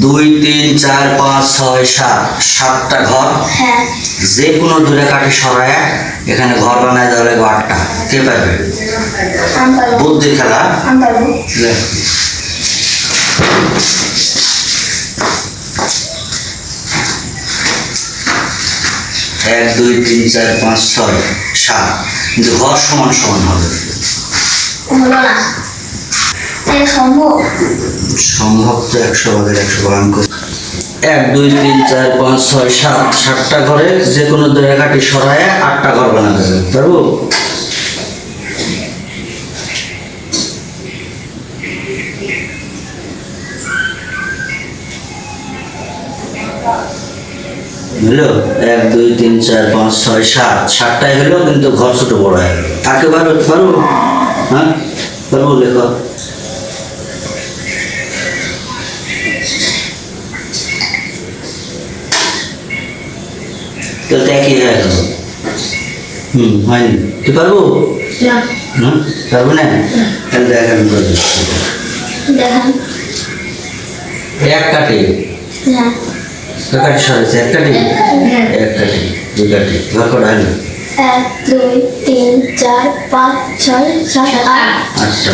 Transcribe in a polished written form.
2 3 4 5 6 7 সাতটা ঘর। হ্যাঁ। যে কোনো দূরে কাঠি সরায় এখানে ঘর বানায় দেওয়া লাগবে 8টা। কে পারবে? আমি পারবো। বুদ্ধির খেলা। আমি পারবো। লে। 1 2 3 4 5 6 7 কিন্তু ঘর সমান সমান হবে। হলো না। এটা সম্ভব? সম্ভব তো 100 ভাগের 100 ভাগ আমি করি। 1 2 3 4 5 6 7 সাতটা ঘরে যে কোনো দূরে কাঠি সরায় 8টা ঘর বানাতে হবে। পারবো? হলো 1 2 3 4 5 6 7 সাতটাই হলো কিন্তু ঘর ছোট বড় হয়ে গেল। কাকে পারবো? হ্যাঁ পারবো, লেখো। তো একই হয়ে গেল। হয়নি। তুই পারবো? না। পারবো না? তাহলে দেখ আমি করে দিচ্ছি। দেখান। এক কাঠি। হ্যাঁ। কাঠি সরেছে এক কাঠি। এক কাঠি, 2 কাঠি। ঘর কটা হলো? 1 2 3 4 5 6 7 8। আচ্ছা।